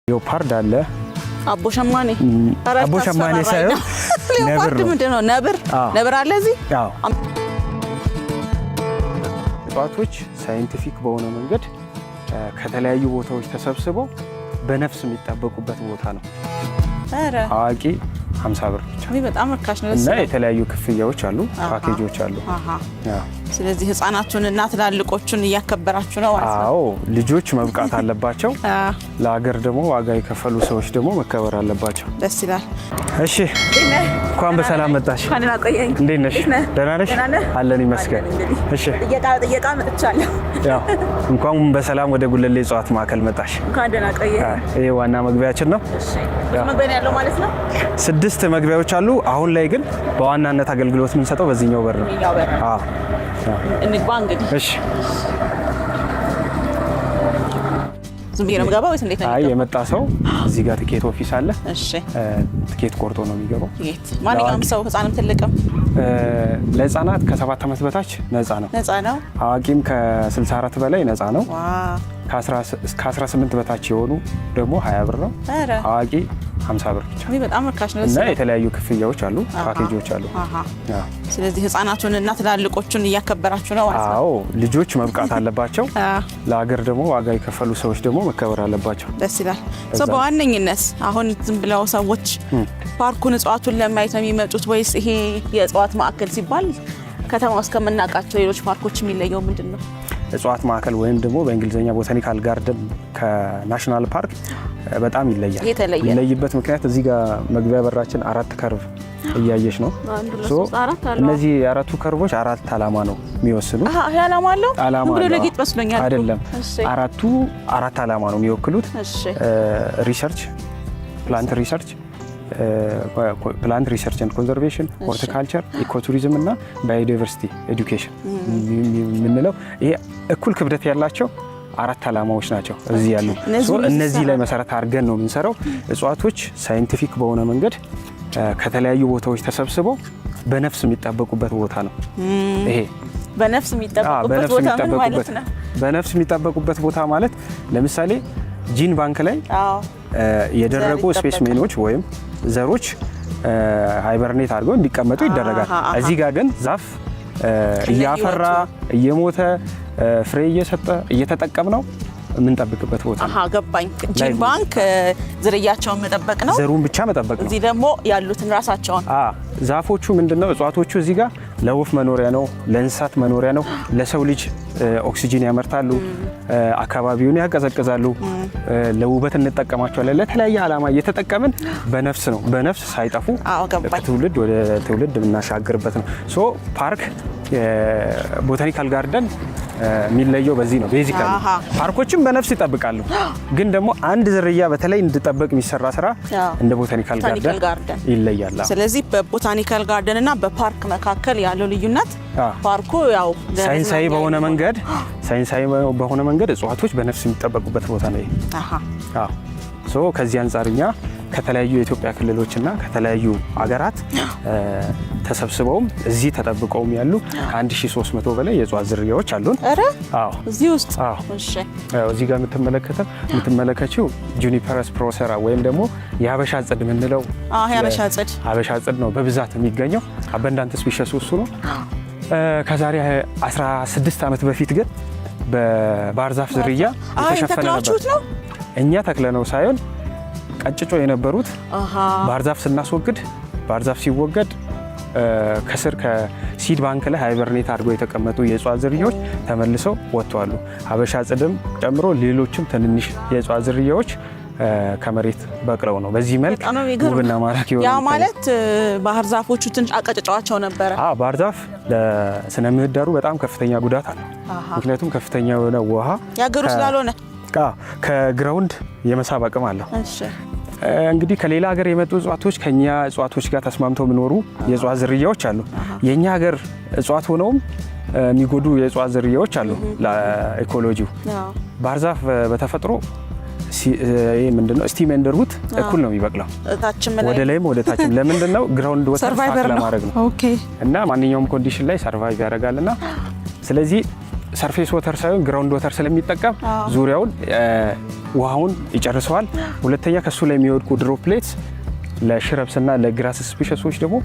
ሌኦፓርድ አለ አቦ ሸማኔ ሳይሆን ሌኦፓርድ ምንድነው ነብር አለ እዚህ ያው እጽዋቶች ሳይንቲፊክ በሆነ መንገድ ከተለያዩ ቦታዎች ተሰብስበው በነፍስ የሚጠበቁበት ቦታ ነው አዋቂ 50 ብር ብቻ ነው በጣም ርካሽ ነው እና የተለያዩ ክፍያዎች አሉ ፓኬጆች አሉ ስለዚህ ህፃናቱንና ትላልቆቹን ያከበራችሁ ነው ማለት ነው አዎ ልጆች መብቃት አለባቸው ለሀገር ደግሞ ዋጋ የከፈሉ ሰዎች ደግሞ መከበር አለባቸው ደስ ይላል እሺ እንኳን በሰላም መጣሽ ካንና ቆየኝ እንዴት ነሽ ደህና ነሽ አለን ይመስገን እሺ ጥያቄ መጥቻለሁ ያው እንኳን በሰላም ወደ ጉለሌ እጽዋት ማዕከል መጣሽ እንኳን ደህና ቆየኝ ይሄ ዋና መግቢያችን ነው እሺ መግቢያ ያለው ማለት ነው 6 መግቢያዎች አሉ አሁን ላይ ግን በዋናነት አገልግሎት የምንሰጠው በዚህኛው በር ነው አዎ እንግባ እንግዲህ እሺ ዝም ብዬ ነው የምገባው ወይስ እንዴት ነው አይ የመጣ ሰው እዚህ ጋር ትኬት ኦፊስ አለ እሺ ትኬት ቆርጦ ነው የሚገባው ትኬት ማንኛውም ሰው ህፃንም ትልቅም ለህፃናት ከ7 ዓመት በታች ነፃ ነው አዋቂም ከ64 በላይ ነፃ ነው ከ18 በታች የሆኑ ደግሞ 20 ብር ነው አዋቂ 50 ብር ብቻ በጣም ርካሽ ነው እና የተለያዩ ክፍያዎች አሉ ፓኬጆች አሉ ስለዚህ ህፃናቱንና ትላልቆቹን ያከበራችሁ ነው ማለት ነው አዎ ልጆች መብቃት አለባቸው ለሀገር ደግሞ ዋጋ የከፈሉ ሰዎች ደግሞ መከበር አለባቸው ደስ ይላል በዋነኝነት አሁን ዝም ብለው ሰዎች ፓርኩን እጽዋቱን ለማየት ነው የሚመጡት ወይስ ይሄ የእጽዋት ማዕከል ሲባል ከተማ ውስጥ ከመናቃቸው ሌሎች ፓርኮች የሚለየው ምንድነው እጽዋት ማዕከል ወይም ደግሞ በእንግሊዘኛ ቦታኒካል ጋርደን ከናሽናል ፓርክ በጣም ይለያል ይለይበት ምክንያት እዚህ ጋር መግቢያ በራችን 4 ከርቭ እያየሽ ነው እነዚህ 4ቱ ከርቮች 4 አላማ ነው የሚወስኑት ይሄ አላማ አለው ብሎ ለጌጥ መስሎኛል አይደለም 4ቱ 4 አላማ ነው የሚወክሉት ሪሰርች ፕላንት ሪሰርች ኤንድ ኮንዘርቬሽን ሆርቲካልቸር ኢኮቱሪዝም እና ባዮዳይቨርሲቲ ኤዱኬሽን ምንለው ይሄ እኩል ክብደት ያላቸው 4 አላማዎች ናቸው እዚህ ያሉ እነዚህ ላይ መሰረት አድርገን ነው የምንሰራው እጽዋቶች ሳይንቲፊክ በሆነ መንገድ ከተለያዩ ቦታዎች ተሰብስበው በነፍስ የሚጠበቁበት ቦታ ነው ይሄ በነፍስ የሚጠበቁበት ቦታ ማለት ነው በነፍስ የሚጠበቁበት ቦታ ማለት ለምሳሌ ጂን ባንክ ላይ የደረቁ ስፔስሜኖች ወይም ዘሮች ሃይበርኔት አድርገው እንዲቀመጡ ይደረጋል እዚህ ጋር ግን ዛፍ እያፈራ እየሞተ ፍሬ እየሰጠ እየተጠቀምነው የምንጠብቅበት ቦታ ነው ገባኝ ጂን ባንክ ዝርያቸውን መጠበቅ ነው ዘሩን ብቻ መጠበቅ ነው እዚህ ደግሞ ያሉትን ራሳቸውን ዛፎቹ ምንድነው እጽዋቶቹ እዚህ ጋር ለወፍ መኖሪያ ነው ለእንስሳት መኖሪያ ነው ለሰው ልጅ ኦክሲጅን ያመርታሉ አካባቢውን ያቀዘቅዛሉ ለውበት እንጠቀማቸዋለን ለተለያየ ዓላማ እየተጠቀምን በነፍስ ሳይጠፉ ከትውልድ ወደ ትውልድ እናሻገርበት ነው ሶ ፓርክ ቦታኒካል ጋርደን የሚለየው በዚህ ነው ቤዚካሊ ፓርኮችም በነፍስ ይጠብቃሉ ግን ደግሞ አንድ ዝርያ በተለይ እንድጠበቅ የሚሰራ ስራ እንደ ቦታኒካል ጋርደን ይለያል ስለዚህ በቦታኒካል ጋርደን እና በፓርክ መካከል ያለው ልዩነት ፓርኩ ያው ሳይንሳዊ በሆነ መንገድ እጽዋቶች በነፍስ የሚጠበቁበት ቦታ ነው ሶ ከዚህ አንፃርኛ ከተለያዩ የኢትዮጵያ ክልሎችና ከተለያዩ ሀገራት ተሰብስበውም እዚህ ተጠብቀውም ያሉ 1300 በላይ የእጽዋት ዝርያዎች አሉን አዎ እዚህ ውስጥ እሺ እዚህ ጋር የምትመለከቺው ጁኒፐረስ ፕሮሰራ ወይም ደግሞ የሀበሻ ጽድ ምንለው ሀበሻ ጽድ ነው በብዛት የሚገኘው አበንዳንት ስፒሺስ እሱ ነው ከዛሬ 16 ዓመት በፊት ግን በባህር ዛፍ ዝርያ የተሸፈነ ነበር እኛ ተክለነው ሳይሆን ቀጭጮ የነበሩት ባህር ዛፍ ስናስወግድ ባህር ዛፍ ሲወገድ ከስር ከሲድ ባንክ ላይ ሃይበርኔት አድርገው የተቀመጡ የእጽዋት ዝርያዎች ተመልሰው ወጥተዋል ሀበሻ ጽድም ጨምሮ ሌሎችም ትንንሽ የእጽዋት ዝርያዎች ከመሬት በቅለው ነው በዚህ መልክ ውብና ማራኪ ያ ማለት ባህር ዛፎቹ ትንሽ አቀጭጫዋቸው ነበር ባህር ዛፍ ለስነ ምህዳሩ በጣም ከፍተኛ ጉዳት አለ ምክንያቱም ከፍተኛ የሆነ ውሃ ያገሩ ስላልሆነ ከግራውንድ የመሳብ አቅም አለው እንግዲህ ከሌላ ሀገር የመጡ እጽዋቶች ከኛ እጽዋቶች ጋር ተስማምተው የሚኖሩ የእጽዋት ዝርያዎች አሉ የኛ ሀገር እጽዋት ሆነውም የሚጎዱ የእጽዋት ዝርያዎች አሉ ለኢኮሎጂው ባህር ዛፍ በተፈጥሮ ምንድነው ስቲም ኤንድ ሩት እኩል ነው የሚበቅለው ወደ ላይም ወደ ታችም ለምንድነው ግራውንድ ወተር ፋክ ለማድረግ ነው እና ማንኛውም ኮንዲሽን ላይ ሰርቫይቭ ያደርጋልና ስለዚህ ሰርፌስ ወተር ሳይሆን ግራውንድ ወተር ስለሚጠቀም ዙሪያውን ውሃውን ይጨርሰዋል። ሁለተኛ ከሱ ላይ የሚወድቁ ድሮፕሌትስ ለሽረብስ እና ለግራስ ስፒሺሶች ደግሞ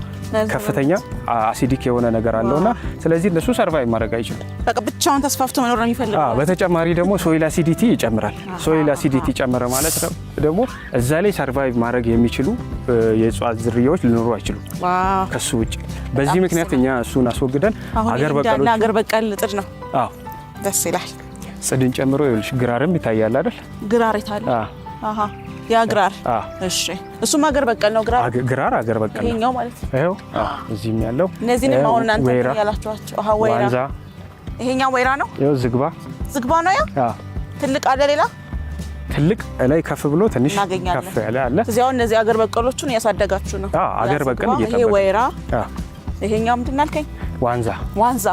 ከፍተኛ አሲዲክ የሆነ ነገር አለውና ስለዚህ እነሱ ሰርቫይቭ ማድረግ አይችሉም። በቃ ብቻውን ተስፋፍቶ መኖር ነው የሚፈልገው። በተጨማሪ ደግሞ ሶይል አሲዲቲ ይጨምራል። ሶይል አሲዲቲ ጨመረ ማለት ደግሞ እዛ ላይ ሰርቫይቭ ማድረግ የሚችሉ የእጽዋት ዝርያዎች ሊኖሩ አይችሉም ከሱ ውጭ። በዚህ ምክንያት እኛ እሱን አስወግደን አገር በቀል ጥድ ነው። አዎ ደስ ይላል። ጽድን ጨምሮ ይኸውልሽ ግራርም ይታያል አይደል? ግራር ይታያል። አሃ ያ ግራር እሺ፣ እሱም አገር በቀል ነው። ግራር አገር በቀል ነው። ይሄኛው ማለት ነው። ይሄው እዚህም ያለው እነዚህንም አሁን እናንተ ያላችኋቸው ወይራ፣ ይሄኛው ወይራ ነው። ይሄው ዝግባ ነው። ያ ትልቅ አለ፣ ሌላ ትልቅ ላይ ከፍ ብሎ ትንሽ ከፍ ያለ አለ። እዚያው እነዚህ አገር በቀሎቹን እያሳደጋችሁ ነው። አገር በቀል እየጠበቀ ይሄ ወይራ። ይሄኛው ምንድን አልከኝ? ዋንዛ።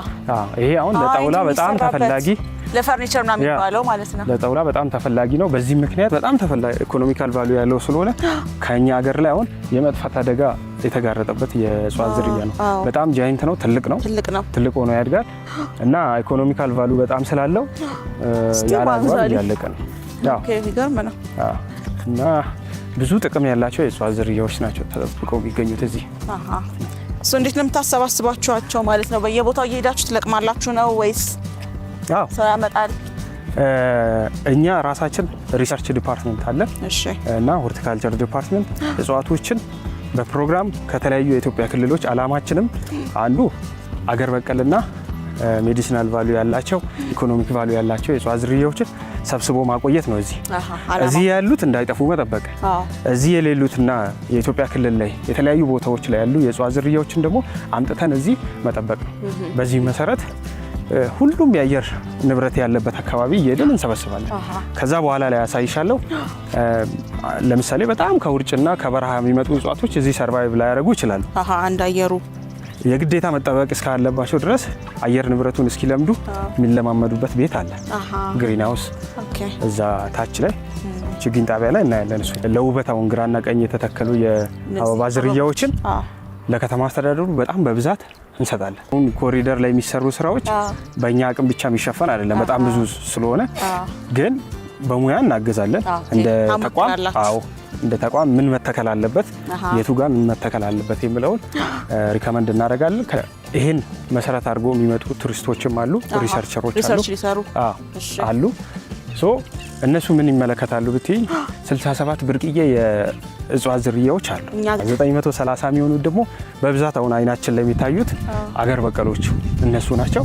ይሄ አሁን ለጣውላ በጣም ተፈላጊ ለፈርኒቸር ምናምን የሚባለው ማለት ነው። ለጣውላ በጣም ተፈላጊ ነው። በዚህ ምክንያት በጣም ተፈላጊ ኢኮኖሚካል ቫልዩ ያለው ስለሆነ ከኛ ሀገር ላይ አሁን የመጥፋት አደጋ የተጋረጠበት የእጽዋት ዝርያ ነው። በጣም ጃይንት ነው፣ ትልቅ ሆኖ ያድጋል እና ኢኮኖሚካል ቫልዩ በጣም ስላለው ያላግባብ እያለቀ ነው። ኦኬ፣ ይገርም ነው። እና ብዙ ጥቅም ያላቸው የእጽዋት ዝርያዎች ናቸው ተጠብቀው የሚገኙት እዚህ። እሱ እንዴት ነው የምታሰባስባቸዋቸው ማለት ነው? በየቦታው እየሄዳችሁ ትለቅማላችሁ ነው ወይስ ሰው ያመጣል? እኛ ራሳችን ሪሰርች ዲፓርትመንት አለ እና ሆርቲካልቸር ዲፓርትመንት እጽዋቶችን በፕሮግራም ከተለያዩ የኢትዮጵያ ክልሎች አላማችንም አንዱ አገር በቀልና ሜዲሲናል ቫልዩ ያላቸው ኢኮኖሚክ ቫልዩ ያላቸው የእጽዋት ዝርያዎችን ሰብስቦ ማቆየት ነው። እዚህ ያሉት እንዳይጠፉ መጠበቅ፣ እዚህ የሌሉትና የኢትዮጵያ ክልል ላይ የተለያዩ ቦታዎች ላይ ያሉ የእጽዋት ዝርያዎችን ደግሞ አምጥተን እዚህ መጠበቅ ነው። በዚህ መሰረት ሁሉም የአየር ንብረት ያለበት አካባቢ እየሄድን እንሰበስባለን። ከዛ በኋላ ላይ ያሳይሻለሁ። ለምሳሌ በጣም ከውርጭና ከበረሃ የሚመጡ እጽዋቶች እዚህ ሰርቫይቭ ላያደርጉ ይችላሉ። አንድ አየሩ የግዴታ መጠበቅ እስካለባቸው ድረስ አየር ንብረቱን እስኪለምዱ የሚለማመዱበት ቤት አለ፣ ግሪን ሃውስ። እዛ ታች ላይ ችግኝ ጣቢያ ላይ እናያለን። እሱ ለውበት አሁን ግራና ቀኝ የተተከሉ የአበባ ዝርያዎችን ለከተማ አስተዳደሩ በጣም በብዛት እንሰጣለን። ኮሪደር ላይ የሚሰሩ ስራዎች በእኛ አቅም ብቻ የሚሸፈን አይደለም፣ በጣም ብዙ ስለሆነ ግን በሙያ እናገዛለን። እንደ ተቋም ምን መተከል አለበት፣ የቱ ጋር ምን መተከል አለበት የሚለውን ሪከመንድ እናደርጋለን። ይሄን መሰረት አድርጎ የሚመጡ ቱሪስቶችም አሉ፣ ሪሰርቸሮች አሉ። እነሱ ምን ይመለከታሉ ብትይ 67 ብርቅዬ የእጽዋት ዝርያዎች አሉ። 930 የሚሆኑት ደግሞ በብዛት አሁን አይናችን ላይ የሚታዩት አገር በቀሎቹ እነሱ ናቸው።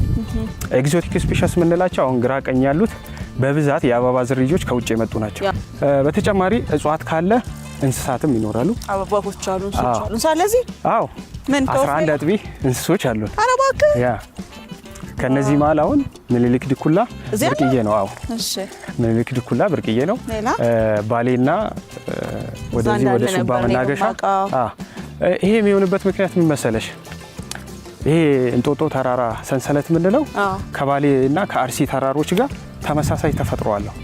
ኤግዞቲክ ስፒሺስ የምንላቸው አሁን ግራ ቀኝ ያሉት በብዛት የአበባ ዝርያዎች ከውጭ የመጡ ናቸው። በተጨማሪ እጽዋት ካለ እንስሳትም ይኖራሉ። አበባዎች አሉ፣ እንስሳት አሉ። ስለዚህ ምን 11 አጥቢ እንስሶች አሉ። ኧረ እባክህ ከነዚህ መሀል አሁን ምኒልክ ድኩላ ብርቅዬ ነው። ምኒልክ ድኩላ ብርቅዬ ነው። ባሌና ወደዚህ ወደ ሱባ መናገሻ። ይሄ የሚሆንበት ምክንያት ምን መሰለሽ? ይሄ እንጦጦ ተራራ ሰንሰለት የምንለው ከባሌና ከአርሲ ተራሮች ጋር ተመሳሳይ ተፈጥሮ አለው።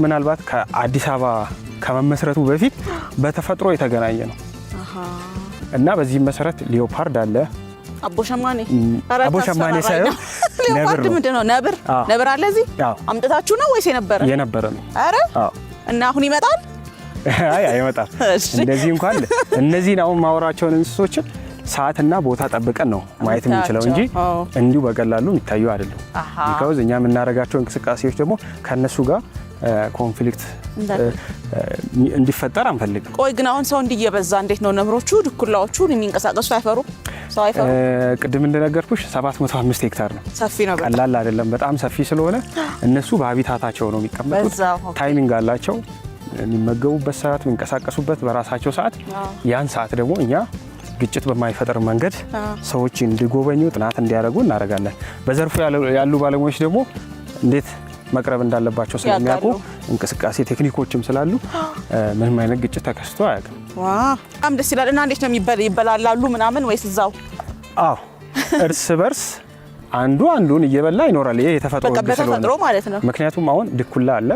ምናልባት ከአዲስ አበባ ከመመስረቱ በፊት በተፈጥሮ የተገናኘ ነው እና በዚህም መሰረት ሊዮፓርድ አለ። አቦሸማኔ ሳይሆን ነብር ነው። ምንድነው ነብር አለ እዚህ? አምጥታችሁ ነው ወይስ የነበረ ነው? አረ እና አሁን ይመጣል? አይመጣም። እንደዚህ እንኳን እነዚህን አሁን ማወራቸውን እንስሶችን ሰዓትና ቦታ ጠብቀን ነው ማየት የምንችለው እንጂ እንዲሁ በቀላሉ የሚታዩ አይደለም። ቢካውዝ እኛ የምናደርጋቸው እንቅስቃሴዎች ደግሞ ከነሱ ጋር ኮንፍሊክት እንዲፈጠር አንፈልግም። ቆይ ግን አሁን ሰው እንዲየበዛ እንዴት ነው ነብሮቹ ድኩላዎቹ የሚንቀሳቀሱት? አይፈሩም? ሰው አይፈሩም? ቅድም እንደነገርኩሽ 705 ሄክታር ነው። ሰፊ ነው። ቀላል አይደለም። በጣም ሰፊ ስለሆነ እነሱ በሀቢታታቸው ነው የሚቀመጡት። ታይሚንግ አላቸው። የሚመገቡበት ሰዓት፣ የሚንቀሳቀሱበት በራሳቸው ሰዓት። ያን ሰዓት ደግሞ እኛ ግጭት በማይፈጠር መንገድ ሰዎች እንዲጎበኙ ጥናት እንዲያደርጉ እናደርጋለን። በዘርፉ ያሉ ባለሙያዎች ደግሞ እንዴት መቅረብ እንዳለባቸው ስለሚያውቁ እንቅስቃሴ ቴክኒኮችም ስላሉ ምንም አይነት ግጭት ተከስቶ አያውቅም። በጣም ደስ ይላል። እና እንዴት ነው ይበላላሉ ምናምን ወይስ እዛው? እርስ በርስ አንዱ አንዱን እየበላ ይኖራል። ይሄ የተፈጥሮ ስለሆነ ማለት ነው። ምክንያቱም አሁን ድኩላ አለ፣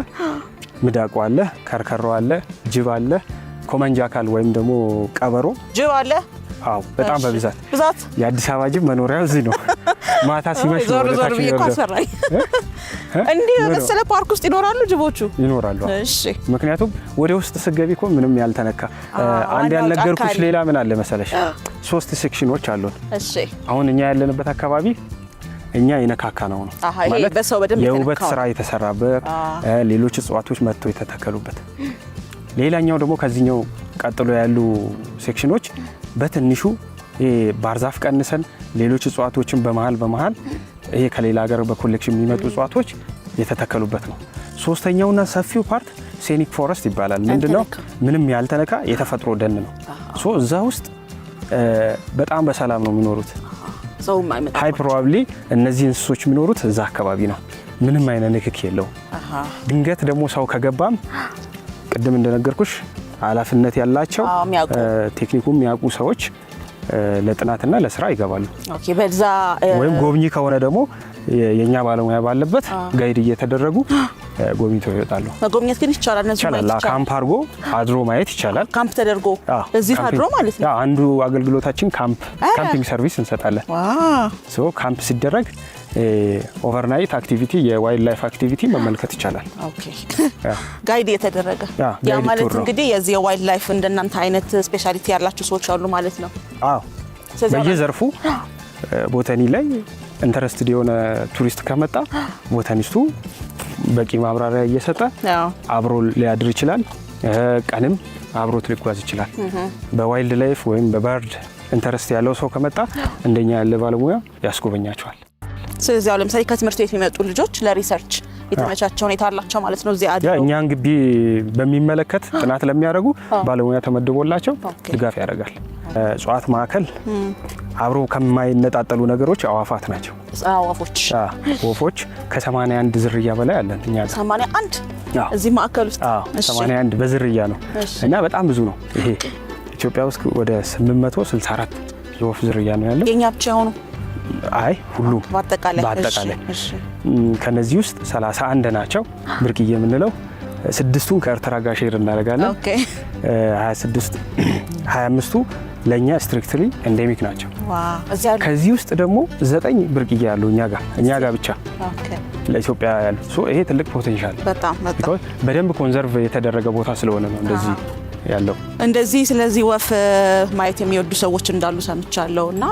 ሚዳቋ አለ፣ ከርከሮ አለ፣ ጅብ አለ፣ ኮመንጃካል ወይም ደግሞ ቀበሮ። ጅብ አለ? በጣም በብዛት የአዲስ አበባ ጅብ መኖሪያው እዚህ ነው። ማታ ሲመሽ ዞር ዞር ብዬ እኮ አስፈራኝ። እንዲህ መሰለ ፓርክ ውስጥ ይኖራሉ ጅቦቹ? ይኖራሉ። እሺ። ምክንያቱም ወደ ውስጥ ስትገቢ እኮ ምንም ያልተነካ አንድ ያልነገርኩሽ ሌላ ምን አለ መሰለሽ 3 ሴክሽኖች አሉን። እሺ። አሁን እኛ ያለንበት አካባቢ እኛ የነካካ ነው ማለት በሰው በደንብ የውበት ስራ የተሰራበት ሌሎች እጽዋቶች መጥተው የተተከሉበት። ሌላኛው ደግሞ ከዚህኛው ቀጥሎ ያሉ ሴክሽኖች በትንሹ ባርዛፍ ቀንሰን ሌሎች እጽዋቶችን በመሃል ይሄ ከሌላ ሀገር በኮሌክሽን የሚመጡ እጽዋቶች የተተከሉበት ነው። ሶስተኛውና ሰፊው ፓርት ሴኒክ ፎረስት ይባላል። ምንድነው? ምንም ያልተነካ የተፈጥሮ ደን ነው። እዛ ውስጥ በጣም በሰላም ነው የሚኖሩት። ሃይ ፕሮባብሊ እነዚህ እንስሶች የሚኖሩት እዛ አካባቢ ነው። ምንም አይነት ንክክ የለውም። ድንገት ደግሞ ሰው ከገባም ቅድም እንደነገርኩሽ ኃላፊነት ያላቸው ቴክኒኩን የሚያውቁ ሰዎች ለጥናትና ለስራ ይገባሉ። ኦኬ። በዛ ወይም ጎብኚ ከሆነ ደግሞ የኛ ባለሙያ ባለበት ጋይድ እየተደረጉ ጎብኝተው ይወጣሉ። መጎብኘት ግን ይቻላል። እነዚህ ማለት ይቻላል። ካምፕ አድርጎ አድሮ ማየት ይቻላል። ካምፕ ተደርጎ እዚህ አድሮ ማለት ነው። አንዱ አገልግሎታችን ካምፒንግ ሰርቪስ እንሰጣለን። ሶ ካምፕ ሲደረግ ኦቨርናይት አክቲቪቲ የዋይልድ ላይፍ አክቲቪቲ መመልከት ይቻላል። ኦኬ። ጋይድ የተደረገ ያ ማለት እንግዲህ የዚህ የዋይልድ ላይፍ እንደናንተ አይነት ስፔሻሊቲ ያላችሁ ሰዎች አሉ ማለት ነው። አዎ። በየዘርፉ ቦታኒ ላይ ኢንተረስትድ የሆነ ቱሪስት ከመጣ ቦታኒስቱ በቂ ማብራሪያ እየሰጠ አብሮ ሊያድር ይችላል። ቀንም አብሮት ሊጓዝ ይችላል። በዋይልድ ላይፍ ወይም በበርድ ኢንተረስት ያለው ሰው ከመጣ እንደኛ ያለ ባለሙያ ያስጎበኛቸዋል። ስለዚህ አሁን ለምሳሌ ከትምህርት ቤት የሚመጡ ልጆች ለሪሰርች የተመቻቸ ሁኔታ አላቸው ማለት ነው። እዚህ አድርገው እኛን ግቢ በሚመለከት ጥናት ለሚያደርጉ ባለሙያ ተመድቦላቸው ድጋፍ ያደርጋል። እጽዋት ማዕከል አብሮ ከማይነጣጠሉ ነገሮች አዋፋት ናቸው። ወፎች ከ81 ዝርያ በላይ አለን እኛ ጋር። 81 እዚህ ማዕከል ውስጥ? 81 በዝርያ ነው እና በጣም ብዙ ነው። ይሄ ኢትዮጵያ ውስጥ ወደ 864 የወፍ ዝርያ ነው ያለው። የኛ ብቻ የሆኑ አይ ሁሉም በአጠቃላይ ከነዚህ ውስጥ 31 ናቸው ብርቅዬ የምንለው። 6ቱን ከኤርትራ ጋር ሼር እናደርጋለን። ኦኬ። 25ቱ ለኛ ስትሪክትሊ ኤንዴሚክ ናቸው። ዋው። ከዚህ ውስጥ ደግሞ 9 ብርቅዬ ያሉ እኛ ጋር ብቻ ለኢትዮጵያ ያሉ። ይሄ ትልቅ ፖቴንሻል በጣም በደንብ ኮንዘርቭ የተደረገ ቦታ ስለሆነ ነው እንደዚህ ያለው። እንደዚህ ስለዚህ ወፍ ማየት የሚወዱ ሰዎች እንዳሉ ሰምቻለሁ እና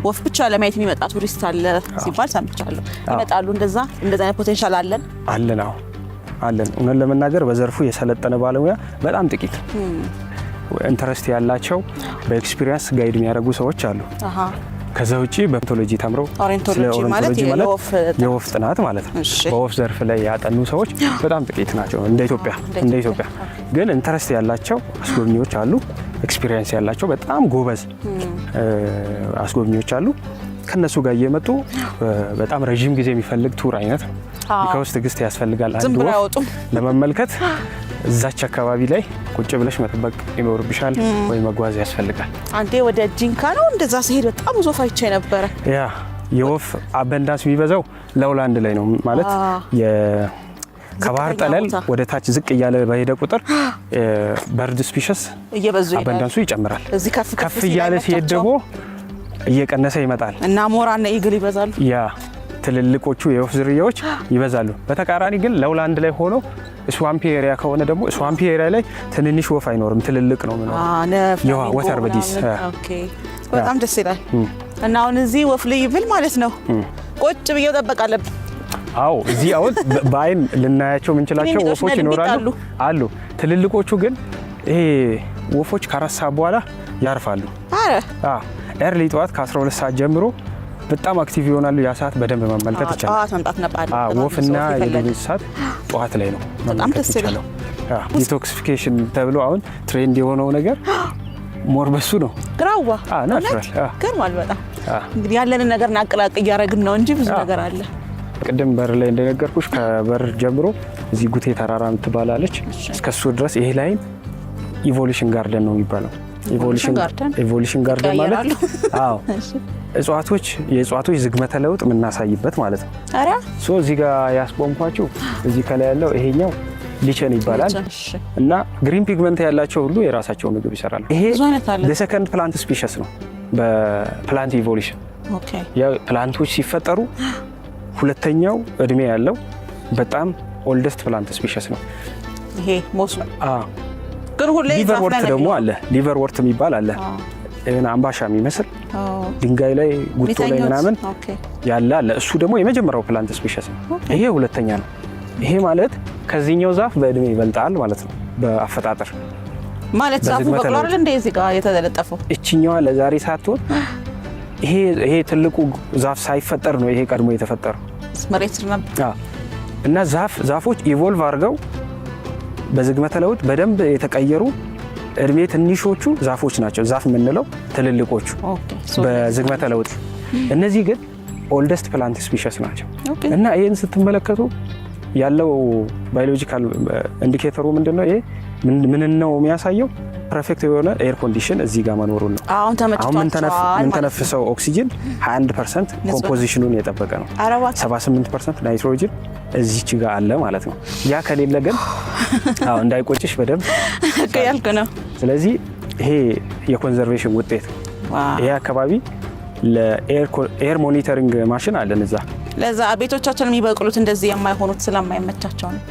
ወፍ ብቻ ለማየት የሚመጣ ቱሪስት አለ ሲባል ሰምቻለሁ። ይመጣሉ? እንደዛ አይነት ፖቴንሻል አለን? አለን። እውነት ለመናገር በዘርፉ የሰለጠነ ባለሙያ በጣም ጥቂት ኢንተረስት ያላቸው በኤክስፒሪየንስ ጋይድ የሚያደርጉ ሰዎች አሉ። ከዛ ውጪ በኦርኒቶሎጂ ተምረው ኦርኒቶሎጂ ማለት የወፍ ጥናት ማለት ነው። በወፍ ዘርፍ ላይ ያጠኑ ሰዎች በጣም ጥቂት ናቸው እንደ ኢትዮጵያ። ግን ኢንተረስት ያላቸው አስጎብኚዎች አሉ። ኤክስፒሪየንስ ያላቸው በጣም ጎበዝ አስጎብኚዎች አሉ። ከነሱ ጋር እየመጡ በጣም ረጅም ጊዜ የሚፈልግ ቱር አይነት ነው። ከውስጥ ትዕግስት ያስፈልጋል። አንድ ወፍ ለመመልከት እዛች አካባቢ ላይ ቁጭ ብለሽ መጠበቅ ይኖርብሻል ወይ መጓዝ ያስፈልጋል። አንዴ ወደ ጂንካ ነው እንደዛ ሲሄድ በጣም ብዙ ወፍ አይቼ ነበረ። የወፍ አበንዳንስ የሚበዛው ላውላንድ ላይ ነው ማለት ከባህር ጠለል ወደ ታች ዝቅ እያለ በሄደ ቁጥር በርድ ስፒሽስ አበንዳንሱ ይጨምራል። እዚህ ከፍ እያለ ሲሄድ ደግሞ እየቀነሰ ይመጣል እና ሞራና ኢግል ይበዛሉ። ትልልቆቹ የወፍ ዝርያዎች ይበዛሉ። በተቃራኒ ግን ላውላንድ ላይ ሆኖ ስዋምፒ ኤሪያ ከሆነ ደግሞ ስዋምፒ ኤሪያ ላይ ትንንሽ ወፍ አይኖርም፣ ትልልቅ ነው የሚኖረው። ወተር በዲስ በጣም ደስ ይላል። እና አሁን እዚህ ወፍ ልይ ብል ማለት ነው ቁጭ ብዬ ጠበቅ አለብን። አዎ እዚህ አሁን በአይን ልናያቸው የምንችላቸው ወፎች ይኖራሉ አሉ። ትልልቆቹ ግን ይሄ ወፎች ከ4 ሰዓት በኋላ ያርፋሉ። ኤርሊ ጠዋት ከ12 ሰዓት ጀምሮ በጣም አክቲቭ ይሆናሉ። ያ ሰዓት በደንብ መመልከት ይቻላል። ወፍና የዱር እንስሳት ጠዋት ላይ ነው መመልከት ይቻላል። ዲቶክሲፊኬሽን ተብሎ አሁን ትሬንድ የሆነው ነገር ሞር በሱ ነው። ግራዋ ናቹራል ገርማል በጣም። እንግዲህ ያለንን ነገር ናቅላቅ እያደረግን ነው እንጂ ብዙ ነገር አለ። ቅድም በር ላይ እንደነገርኩሽ ከበር ጀምሮ እዚህ ጉቴ ተራራ የምትባላለች እስከሱ ድረስ ይሄ ላይም ኢቮሉሽን ጋርደን ነው የሚባለው። ኢቮሉሽን ጋርደን ማለት አዎ የእጽዋቶች ዝግመተ ለውጥ የምናሳይበት ማለት ነው። እዚህ ጋር ያስቆምኳችሁ እዚህ ከላይ ያለው ይሄኛው ሊቸን ይባላል እና ግሪን ፒግመንት ያላቸው ሁሉ የራሳቸው ምግብ ይሰራሉ። ይሄ ለሰከንድ ፕላንት ስፒሽስ ነው በፕላንት ኢቮሉሽን ኦኬ የፕላንቶች ሲፈጠሩ ሁለተኛው እድሜ ያለው በጣም ኦልደስት ፕላንት ስፒሺስ ነው ይሄ ሞስ ግን ሁሌ ሊቨር ወርት ደግሞ አለ ሊቨር ወርት የሚባል አለ እና አምባሻ የሚመስል ድንጋይ ላይ ጉቶ ላይ ምናምን ያለ አለ እሱ ደግሞ የመጀመሪያው ፕላንት ስፒሺስ ነው ይሄ ሁለተኛ ነው ይሄ ማለት ከዚህኛው ዛፍ በእድሜ ይበልጣል ማለት ነው በአፈጣጠር ማለት ዛፉ በቅሎ አይደል እንደ እዚህ ጋር የተለጠፈው እቺኛዋ ለዛሬ ሳትሆን ይሄ ትልቁ ዛፍ ሳይፈጠር ነው ይሄ ቀድሞ የተፈጠረው መሬት ነበር እና ዛፎች ኢቮልቭ አድርገው በዝግመተ ለውጥ በደንብ የተቀየሩ እድሜ ትንሾቹ ዛፎች ናቸው ዛፍ የምንለው ትልልቆቹ በዝግመተ ለውጥ እነዚህ ግን ኦልደስት ፕላንት ስፒሺስ ናቸው እና ይሄን ስትመለከቱ ያለው ባዮሎጂካል ኢንዲኬተሩ ምንድነው ይሄ ምን ነው የሚያሳየው ፐርፌክት የሆነ ኤር ኮንዲሽን እዚህ ጋር መኖሩ ነው አሁን ተነፍሰው ኦክሲጅን 21% ኮምፖዚሽኑን የጠበቀ ነው 78% ናይትሮጅን እዚች ጋር አለ ማለት ነው ያ ከሌለ ግን እንዳይቆጭሽ በደንብ ያልኩ ነው ስለዚህ ይሄ የኮንዘርቬሽን ውጤት ይሄ አካባቢ ለኤር ሞኒተሪንግ ማሽን አለን እዛ ለዛ ቤቶቻችን የሚበቅሉት እንደዚህ የማይሆኑት ስለማይመቻቸው ነው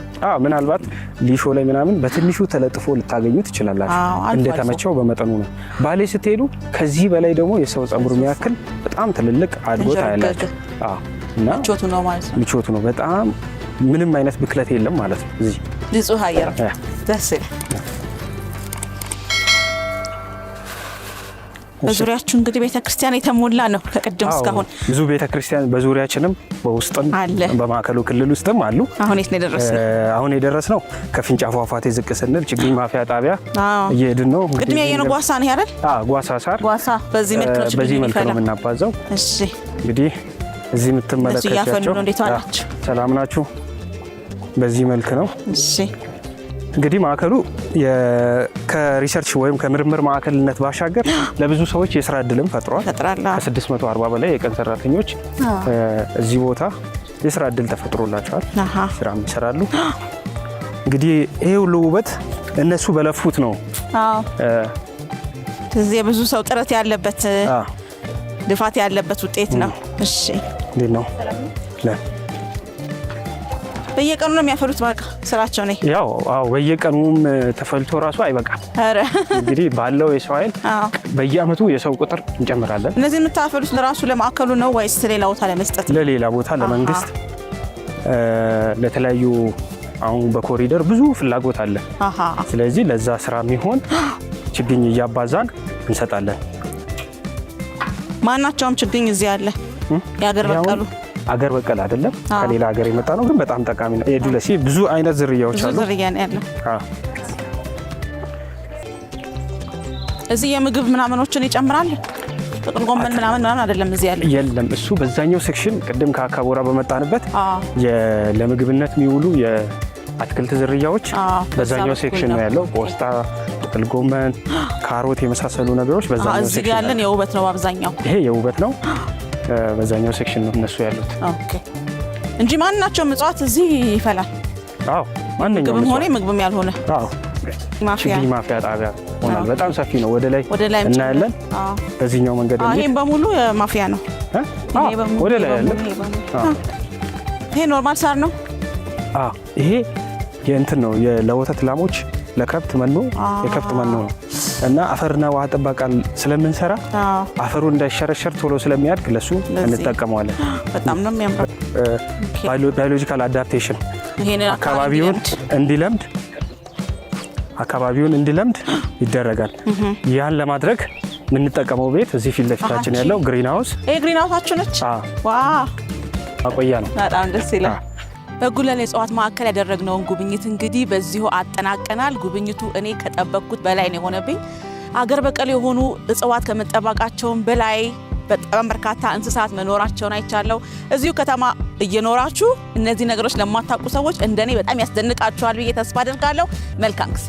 ምናልባት ሊሾ ላይ ምናምን በትንሹ ተለጥፎ ልታገኙ ትችላላችሁ እንደተመቸው በመጠኑ ነው ባሌ ስትሄዱ ከዚህ በላይ ደግሞ የሰው ጸጉር የሚያክል በጣም ትልልቅ አድጎት ያላችሁ እና ምቾቱ ነው በጣም ምንም አይነት ብክለት የለም ማለት ነው እዚህ ንጹህ አየር ደስ ይላል በዙሪያችሁ እንግዲህ ቤተክርስቲያን የተሞላ ነው ከቀደም እስካሁን ብዙ ቤተክርስቲያን በዙሪያችንም በውስጥም በማዕከሉ ክልል ውስጥም አሉ አሁን የደረስነው ከፍንጫ ፏፏቴ ዝቅ ስንል ችግኝ ማፍያ ጣቢያ እየሄድን ነው ቅድም ያየነው ጓሳ ነው አይደል ጓሳ ሳር በዚህ መልክ ነው የምናባዛው እሺ እንግዲህ እዚህ የምትመለከቷቸው ሰላም ናችሁ በዚህ መልክ ነው እሺ እንግዲህ ማዕከሉ ከሪሰርች ወይም ከምርምር ማዕከልነት ባሻገር ለብዙ ሰዎች የስራ እድልም ፈጥሯል ከ640 በላይ የቀን ሰራተኞች እዚህ ቦታ የስራ እድል ተፈጥሮላቸዋል ስራም ይሰራሉ እንግዲህ ይሄ ሁሉ ውበት እነሱ በለፉት ነው እዚህ ብዙ ሰው ጥረት ያለበት ልፋት ያለበት ውጤት ነው እሺ እንዴት ነው በየቀኑ ነው የሚያፈሉት በቃ ስራቸው ነው ያው በየቀኑም ተፈልቶ ራሱ አይበቃም አረ እንግዲህ ባለው የሰው ኃይል በየአመቱ የሰው ቁጥር እንጨምራለን እነዚህ የምታፈሉት ለራሱ ለማዕከሉ ነው ወይስ ለሌላ ቦታ ለመስጠት ለሌላ ቦታ ለመንግስት ለተለያዩ አሁን በኮሪደር ብዙ ፍላጎት አለ ስለዚህ ለዛ ስራ የሚሆን ችግኝ እያባዛን እንሰጣለን ማናቸውም ችግኝ እዚህ አለ ያገር በቀሉ አገር በቀል አይደለም ከሌላ ሀገር የመጣ ነው ግን በጣም ጠቃሚ ነው የዱለሲ ብዙ አይነት ዝርያዎች አሉ ዝርያ ነው ያለው እዚህ የምግብ ምናምኖችን ይጨምራል ጥቅል ጎመን ምናምን አይደለም እዚህ ያለው የለም እሱ በዛኛው ሴክሽን ቅድም ከአካቦራ በመጣንበት ለምግብነት የሚውሉ የአትክልት ዝርያዎች በዛኛው ሴክሽን ነው ያለው ቆስጣ ጥቅል ጎመን ካሮት የመሳሰሉ ነገሮች በዛኛው ሴክሽን ያለን የውበት ነው አብዛኛው ይሄ የውበት ነው በዛኛው ሴክሽን ነው እነሱ ያሉት ኦኬ እንጂ ማንናቸው ምጽዋት እዚህ ይፈላል ማንኛውም ሆነ ምግብም ያልሆነ ማፍያ ጣቢያ ሆናል በጣም ሰፊ ነው ወደ ላይ እናያለን በዚህኛው መንገድ ይሄን በሙሉ ማፍያ ነው ወደ ላይ ያለ ይሄ ኖርማል ሳር ነው ይሄ የእንትን ነው ለወተት ላሞች ለከብት መኖ የከብት መኖ ነው እና አፈርና ውሃ ጥበቃ ስለምንሰራ አፈሩ እንዳይሸረሸር ቶሎ ስለሚያድግ ለሱ እንጠቀመዋለን በጣም ነው የሚያምረው ባዮሎጂካል አዳፕቴሽን አካባቢውን እንዲለምድ ይደረጋል ያን ለማድረግ የምንጠቀመው ቤት እዚህ ፊት ለፊታችን ያለው ግሪን ሃውስ ይሄ ግሪን ሃውሳችሁ ነች ዋው ማቆያ ነው በጣም ደስ ይላል በጉለሌ እጽዋት ማዕከል ያደረግነውን ጉብኝት እንግዲህ በዚሁ አጠናቀናል ጉብኝቱ እኔ ከጠበቅኩት በላይ ነው የሆነብኝ አገር በቀል የሆኑ እጽዋት ከመጠበቃቸውም በላይ በጣም በርካታ እንስሳት መኖራቸውን አይቻለው እዚሁ ከተማ እየኖራችሁ እነዚህ ነገሮች ለማታውቁ ሰዎች እንደኔ በጣም ያስደንቃችኋል ብዬ ተስፋ አደርጋለሁ መልካም ጊዜ